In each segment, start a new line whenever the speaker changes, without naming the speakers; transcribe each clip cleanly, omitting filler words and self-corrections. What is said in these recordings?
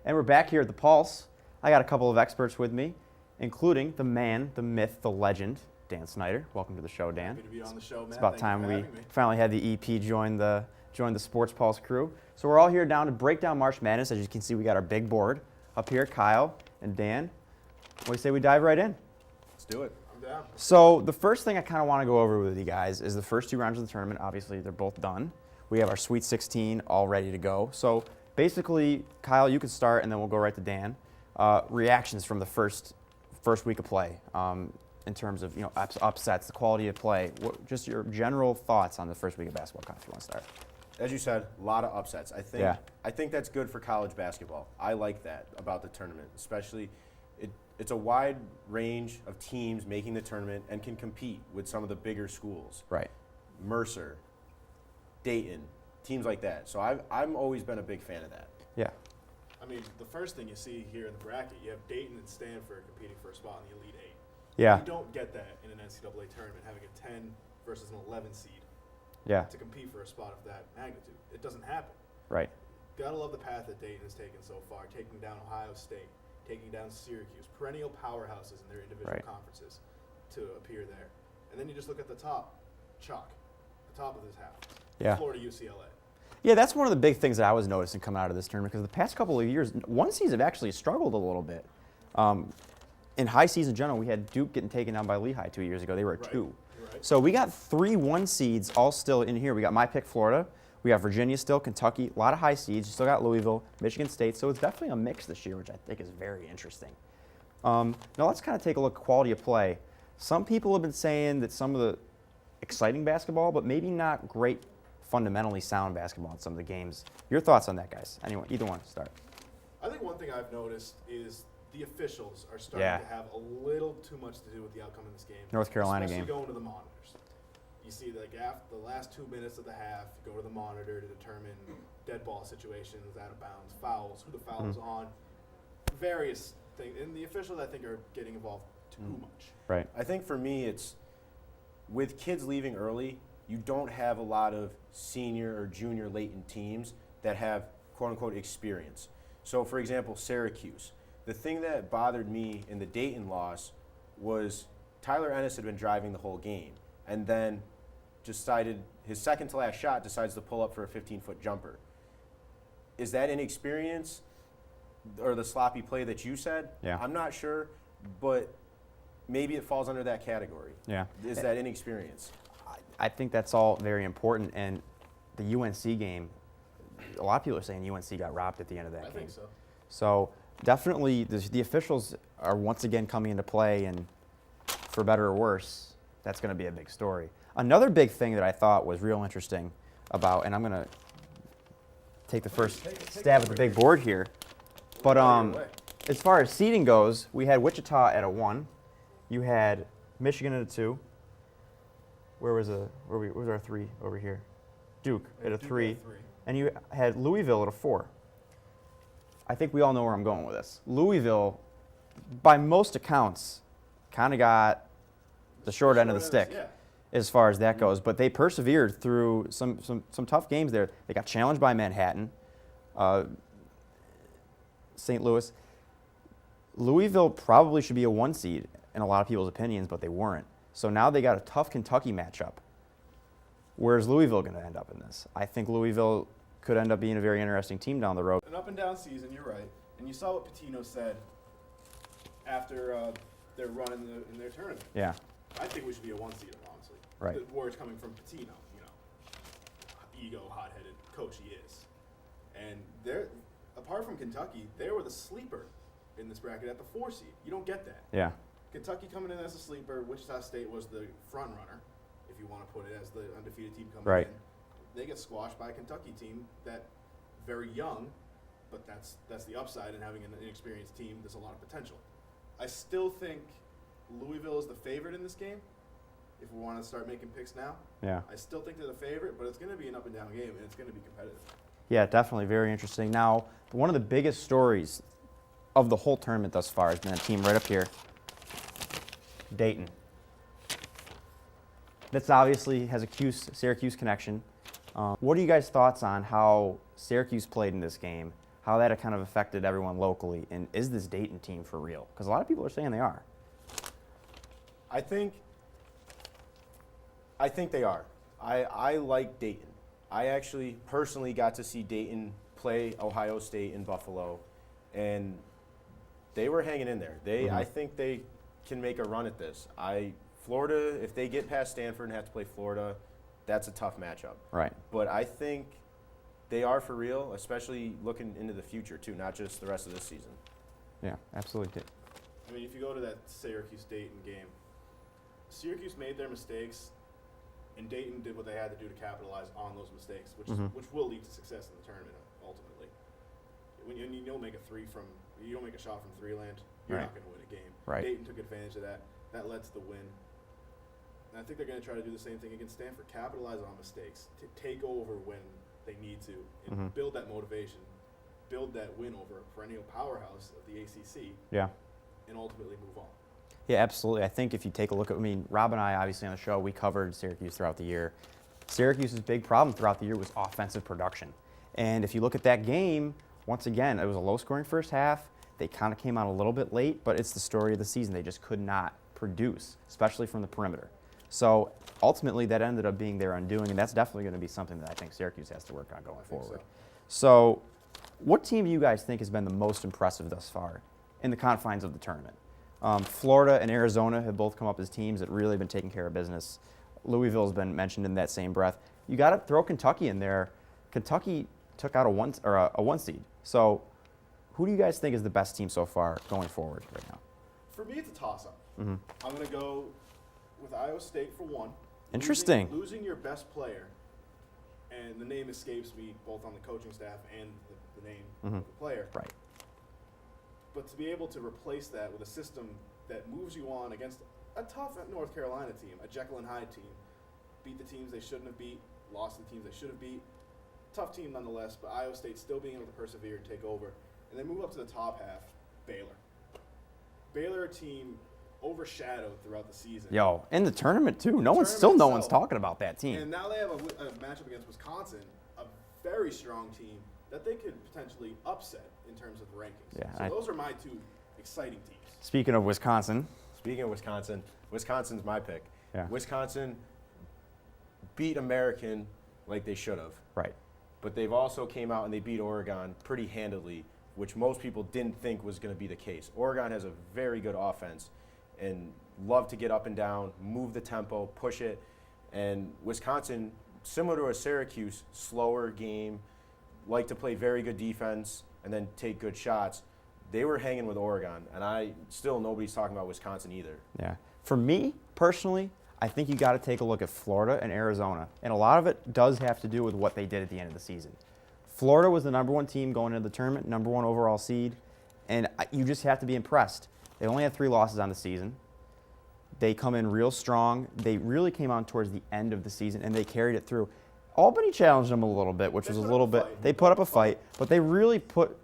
And we're back here at the Pulse. I got a couple of experts with me, including the man, the myth, the legend, Dan Snyder. Welcome to the show, Dan.
Happy to be on the show, man.
It's about
Thank
time
you for
we
having me.
finally had the EP join the Sports Pulse crew. So we're all here down to break down March Madness. As you can see, we got our big board up here, Kyle and Dan. What do you say we dive right in?
Let's do it.
I'm down.
So the first thing I kind of want to go over with you guys is the first two rounds of the tournament. Obviously, they're both done. We have our Sweet 16 all ready to go. So basically, Kyle, you can start, and then we'll go right to Dan. Reactions from the first week of play in terms of upsets, the quality of play. Just your general thoughts on the first week of basketball, Kyle, if you want to start.
As you said, a lot of upsets. I think that's good for college basketball. I like that about the tournament, especially it's a wide range of teams making the tournament and can compete with some of the bigger schools.
Right.
Mercer, Dayton, teams like that. So I've always been a big fan of that.
Yeah.
I mean, the first thing you see here in the bracket, you have Dayton and Stanford competing for a spot in the Elite Eight.
Yeah.
You don't get that in an NCAA tournament, having a 10 versus an 11 seed to compete for a spot of that magnitude. It doesn't happen.
Right.
Gotta love the path that Dayton has taken so far, taking down Ohio State, taking down Syracuse, perennial powerhouses in their individual conferences to appear there. And then you just look at the top, chalk, the top of this half.
Yeah.
Florida, UCLA.
Yeah, that's one of the big things that I was noticing coming out of this tournament, because the past couple of years, one seeds have actually struggled a little bit. In high season in general, we had Duke getting taken down by Lehigh 2 years ago. They were at 2.
Right.
So we got 3 1 seeds all still in here. We got my pick, Florida. We got Virginia still, Kentucky, a lot of high seeds. You still got Louisville, Michigan State. So it's definitely a mix this year, which I think is very interesting. Now let's kind of take a look at quality of play. Some people have been saying that some of the exciting basketball, but maybe not great fundamentally sound basketball in some of the games. Your thoughts on that, guys? Anyone, either one, start.
I think one thing I've noticed is the officials are starting to have a little too much to do with the outcome in this game.
North Carolina
especially
game.
Going to the monitors. You see, like after the last 2 minutes of the half, you go to the monitor to determine dead ball situations, out of bounds, fouls, who the foul is on, various things. And the officials, I think, are getting involved too much.
Right.
I think for me, it's with kids leaving early, you don't have a lot of senior or junior latent teams that have quote-unquote experience. So, for example, Syracuse. The thing that bothered me in the Dayton loss was Tyler Ennis had been driving the whole game, and then decided his second to last shot decides to pull up for a 15-foot jumper. Is that inexperience or the sloppy play that you said?
Yeah.
I'm not sure, but maybe it falls under that category.
Yeah.
Is that inexperience?
I think that's all very important. And the UNC game, a lot of people are saying UNC got robbed at the end of that game.
I think so.
So definitely the officials are once again coming into play, and for better or worse, that's going to be a big story. Another big thing that I thought was real interesting about, and I'm going to take the first stab at the big board here, but as far as seeding goes, we had Wichita at a 1. You had Michigan at a 2. Where was our 3 over here? Duke at a 3. And you had Louisville at a 4. I think we all know where I'm going with this. Louisville, by most accounts, kind of got the short end of the stick as far as that goes. But they persevered through some tough games there. They got challenged by Manhattan, St. Louis. Louisville probably should be a 1 seed in a lot of people's opinions, but they weren't. So now they got a tough Kentucky matchup. Where's Louisville going to end up in this? I think Louisville could end up being a very interesting team down the road.
An up and down season, you're right. And you saw what Pitino said after their run in their tournament.
Yeah.
I think we should be a 1 seed, honestly.
Right.
The words coming from Pitino, ego, hot-headed coach he is. And they're, apart from Kentucky, they were the sleeper in this bracket at the 4 seed. You don't get that.
Yeah.
Kentucky coming in as a sleeper. Wichita State was the front runner, if you want to put it, as the undefeated team coming in. They get squashed by a Kentucky team that very young, but that's the upside in having an inexperienced team. There's a lot of potential. I still think Louisville is the favorite in this game. If we want to start making picks now, I still think they're the favorite, but it's going to be an up and down game, and it's going to be competitive.
Yeah, definitely very interesting. Now, one of the biggest stories of the whole tournament thus far has been a team right up here, Dayton. That's obviously has a Syracuse connection. What are you guys' thoughts on how Syracuse played in this game, how that kind of affected everyone locally, and is this Dayton team for real? Because a lot of people are saying they are.
I think they are. I like Dayton. I actually personally got to see Dayton play Ohio State in Buffalo, and they were hanging in there. I think they can make a run at this. Florida, if they get past Stanford and have to play Florida, that's a tough matchup.
Right.
But I think they are for real, especially looking into the future too, not just the rest of this season.
Yeah, absolutely.
I mean, if you go to that Syracuse-Dayton game, Syracuse made their mistakes, and Dayton did what they had to do to capitalize on those mistakes, which will lead to success in the tournament ultimately. When you don't make a shot from three land, you're not going to win a game.
Right.
Dayton took advantage of that. That led to the win. And I think they're going to try to do the same thing against Stanford. Capitalize on mistakes, take over when they need to, and build that motivation, build that win over a perennial powerhouse of the ACC.
Yeah.
And ultimately move on.
Yeah, absolutely. I think if you take a look at, Rob and I, obviously on the show, we covered Syracuse throughout the year. Syracuse's big problem throughout the year was offensive production. And if you look at that game, once again, it was a low-scoring first half. They kind of came out a little bit late, but it's the story of the season. They just could not produce, especially from the perimeter. So ultimately, that ended up being their undoing, and that's definitely going to be something that I think Syracuse has to work on going forward. So what team do you guys think has been the most impressive thus far in the confines of the tournament? Florida and Arizona have both come up as teams that really have been taking care of business. Louisville's been mentioned in that same breath. You got to throw Kentucky in there. Kentucky took out a one seed. So who do you guys think is the best team so far going forward right now?
For me, it's a toss-up. I'm going to go with Iowa State for one.
Interesting.
Losing your best player, and the name escapes me both on the coaching staff and the name of the player.
Right.
But to be able to replace that with a system that moves you on against a tough North Carolina team, a Jekyll and Hyde team, beat the teams they shouldn't have beat, lost the teams they should have beat. Tough team nonetheless, but Iowa State still being able to persevere and take over. And then move up to the top half, Baylor. Baylor, a team overshadowed throughout the season.
Yo, in the tournament too. No one's talking about that team.
And now they have a matchup against Wisconsin, a very strong team that they could potentially upset in terms of rankings.
Yeah,
so those are my two exciting teams.
Speaking of Wisconsin,
Wisconsin's my pick.
Yeah.
Wisconsin beat American like they should have.
Right.
But they've also came out and they beat Oregon pretty handily, which most people didn't think was going to be the case. Oregon has a very good offense and love to get up and down, move the tempo, push it. And Wisconsin, similar to a Syracuse, slower game, like to play very good defense and then take good shots. They were hanging with Oregon, and nobody's talking about Wisconsin either.
Yeah. For me, personally, I think you got to take a look at Florida and Arizona. And a lot of it does have to do with what they did at the end of the season. Florida was the number one team going into the tournament, number one overall seed, and you just have to be impressed. They only had 3 losses on the season. They come in real strong. They really came on towards the end of the season, and they carried it through. Albany challenged them a little bit, which was a little bit. They put up a fight, but they really put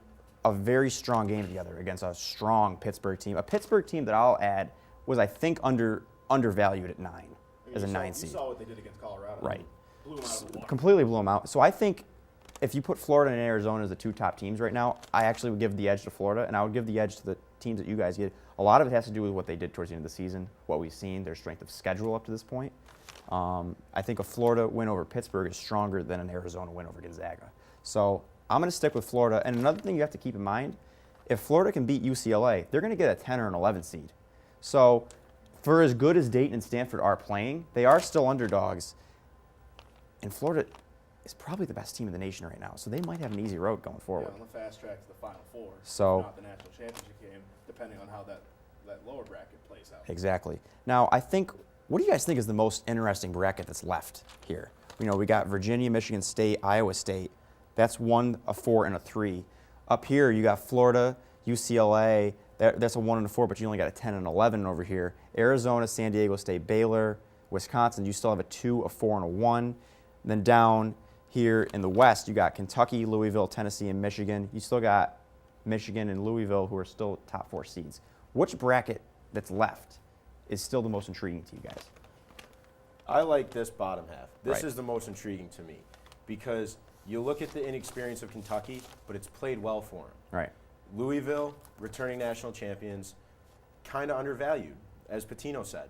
a very strong game together against a strong Pittsburgh team. A Pittsburgh team that I'll add was, I think, undervalued at 9 as a 9 seed.
You saw what they did against Colorado.
Right.
Blew them out of the water.
Completely blew them out. So I think if you put Florida and Arizona as the 2 top teams right now, I actually would give the edge to Florida, and I would give the edge to the teams that you guys get. A lot of it has to do with what they did towards the end of the season, what we've seen, their strength of schedule up to this point. I think a Florida win over Pittsburgh is stronger than an Arizona win over Gonzaga. So I'm going to stick with Florida. And another thing you have to keep in mind, if Florida can beat UCLA, they're going to get a 10 or an 11 seed. So for as good as Dayton and Stanford are playing, they are still underdogs. And Florida is probably the best team in the nation right now. So they might have an easy road going forward.
Yeah, on the fast track to the Final Four.
So,
not the national championship game, depending on how that lower bracket plays out.
Exactly. Now, what do you guys think is the most interesting bracket that's left here? We got Virginia, Michigan State, Iowa State. That's 1, a 4, and a 3. Up here, you got Florida, UCLA. That's a 1 and a 4, but you only got a 10 and 11 over here. Arizona, San Diego State, Baylor, Wisconsin. You still have a 2, a 4, and a 1. Then down here in the West, you got Kentucky, Louisville, Tennessee, and Michigan. You still got Michigan and Louisville, who are still top 4 seeds. Which bracket that's left is still the most intriguing to you guys?
I like this bottom half. This
Right.
is the most intriguing to me because You look at the inexperience of Kentucky, but it's played well for them.
Right.
Louisville, returning national champions, kind of undervalued, as Pitino said.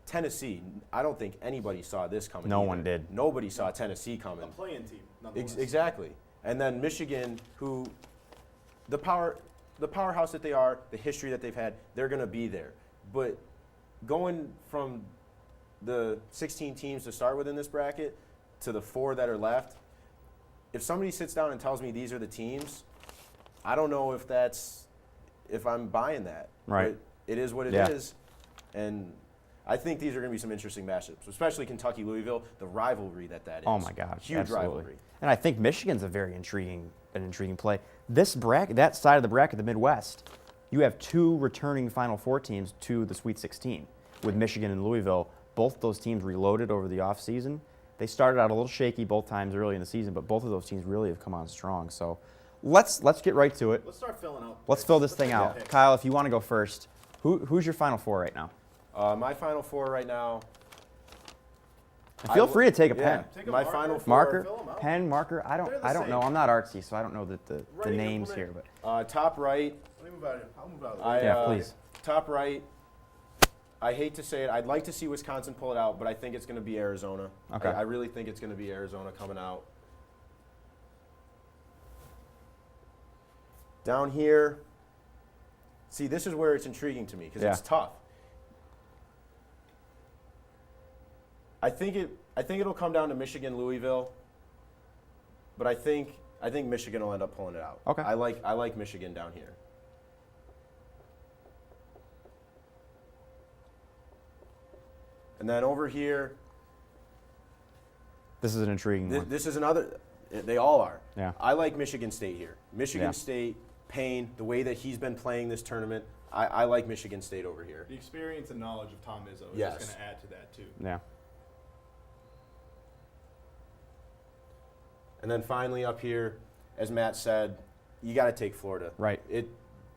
Tennessee, I don't think anybody saw this coming.
No
either.
one did.
Nobody saw Tennessee coming.
A play-in team, nonetheless.
Exactly. And then Michigan, who the powerhouse that they are, the history that they've had, they're going to be there. But going from the 16 teams to start with in this bracket to the 4 that are left, if somebody sits down and tells me these are the teams, I don't know if I'm buying that.
Right.
But it is what it is. And I think these are going to be some interesting matchups, especially Kentucky-Louisville, the rivalry that is.
Oh my God,
Huge
absolutely.
rivalry.
And I think Michigan's a very intriguing play. This bracket, that side of the bracket, the Midwest, you have 2 returning Final Four teams to the Sweet 16 with Michigan and Louisville. Both those teams reloaded over the offseason. They started out a little shaky both times early in the season, but both of those teams really have come on strong. So let's get right to it.
Let's start filling out.
Let's fill this thing
make
out.
picks.
Kyle, if you want to go first, who's your Final Four right now?
My Final Four right now.
And feel free to take a pen.
Take a
My
marker,
Final Four.
Marker,
fill 'em out.
pen, marker. I
They're the
don't know.
same.
I'm not artsy, so I don't know the
Ready to
names
put
here.
it?
But
Top right.
Let me move out of here. I'll move out of the way.
Yeah, please.
Top right. I hate to say it. I'd like to see Wisconsin pull it out, but I think it's going to be Arizona.
Okay.
I really think it's going to be Arizona coming out. Down here. See, this is where it's intriguing to me because it's tough. I think it'll come down to Michigan, Louisville, but I think Michigan will end up pulling it out.
Okay.
I like Michigan down here. And then over here,
this is an intriguing one.
this is another. They all are.
Yeah.
I like Michigan State here. Michigan
Yeah.
State, Payne, the way that he's been playing this tournament, I like Michigan State over here.
The experience and knowledge of Tom Izzo is
Yes.
just going to add to that too.
Yeah.
And then finally up here, as Matt said, you got to take Florida.
Right.
It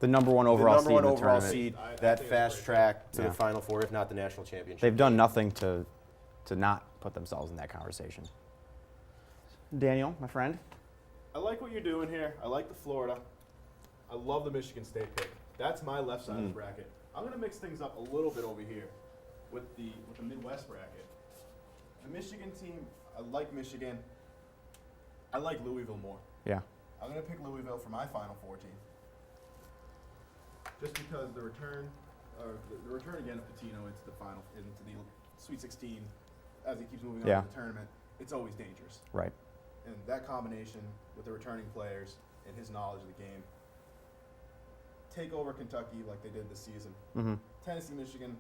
The number one overall
the number
seed
one
in the
overall
tournament.
seed,
I
that
think it's
fast
great.
track to
Yeah.
the Final Four, if not the national championship.
They've done nothing to not put themselves in that conversation. Daniel, my friend.
I like what you're doing here. I like the Florida. I love the Michigan State pick. That's my left side of the bracket. I'm going to mix things up a little bit over here with the Midwest bracket. The Michigan team, I like Michigan. I like Louisville more.
Yeah.
I'm going to pick Louisville for my Final Four team. Just because the return again of Pitino into the Sweet 16, as he keeps moving on
Yeah.
in the tournament, it's always dangerous.
Right.
And that combination with the returning players and his knowledge of the game, take over Kentucky like they did this season.
Mm-hmm.
Tennessee, Michigan,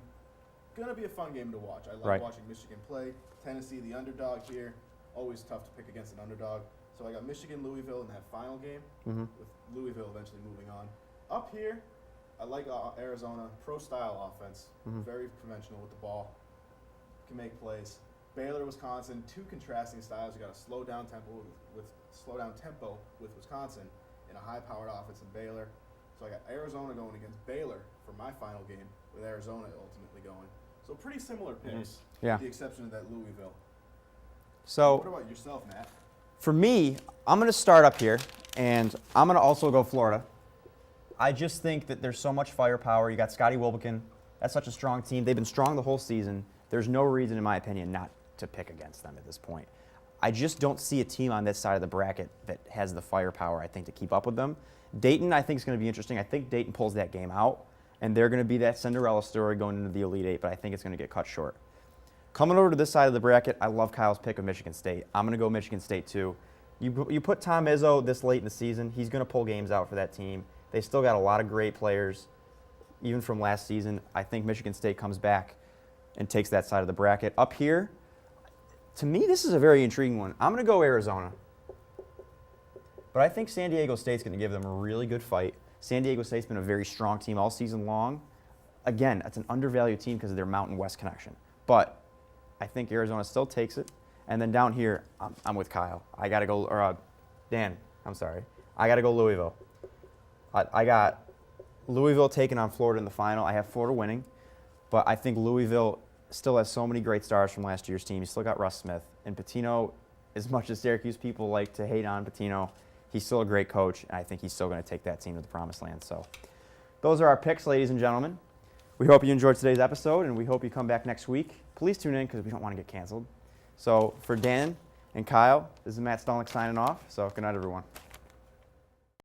gonna be a fun game to watch. I like
Right.
watching Michigan play. Tennessee, the underdog here, always tough to pick against an underdog. So I got Michigan, Louisville in that final game,
Mm-hmm.
with Louisville eventually moving on. Up here, I like Arizona, pro-style offense,
Mhm.
very conventional with the ball, can make plays. Baylor, Wisconsin, 2 contrasting styles. You got a slow down tempo with Wisconsin, and a high-powered offense in Baylor. So I got Arizona going against Baylor for my final game, with Arizona ultimately going. So pretty similar picks,
Yeah.
with the exception of that Louisville.
So
What about yourself, Matt?
for me, I'm going to start up here, and I'm going to also go Florida. I just think that there's so much firepower. You got Scotty Wilbekin. That's such a strong team. They've been strong the whole season. There's no reason, in my opinion, not to pick against them at this point. I just don't see a team on this side of the bracket that has the firepower, I think, to keep up with them. Dayton, I think, is going to be interesting. I think Dayton pulls that game out, and they're going to be that Cinderella story going into the Elite Eight, but I think it's going to get cut short. Coming over to this side of the bracket, I love Kyle's pick of Michigan State. I'm going to go Michigan State, too. You put Tom Izzo this late in the season, he's going to pull games out for that team. They still got a lot of great players, even from last season. I think Michigan State comes back and takes that side of the bracket. Up here, to me, this is a very intriguing one. I'm going to go Arizona. But I think San Diego State's going to give them a really good fight. San Diego State's been a very strong team all season long. Again, that's an undervalued team because of their Mountain West connection. But I think Arizona still takes it. And then down here, I'm with Kyle. I got to go, or Dan, I'm sorry. I got to go Louisville. I got Louisville taking on Florida in the final. I have Florida winning. But I think Louisville still has so many great stars from last year's team. You still got Russ Smith. And Pitino, as much as Syracuse people like to hate on Pitino, he's still a great coach, and I think he's still going to take that team to the promised land. So those are our picks, ladies and gentlemen. We hope you enjoyed today's episode, and we hope you come back next week. Please tune in because we don't want to get canceled. So for Dan and Kyle, this is Matt Stolnick signing off. So good night, everyone.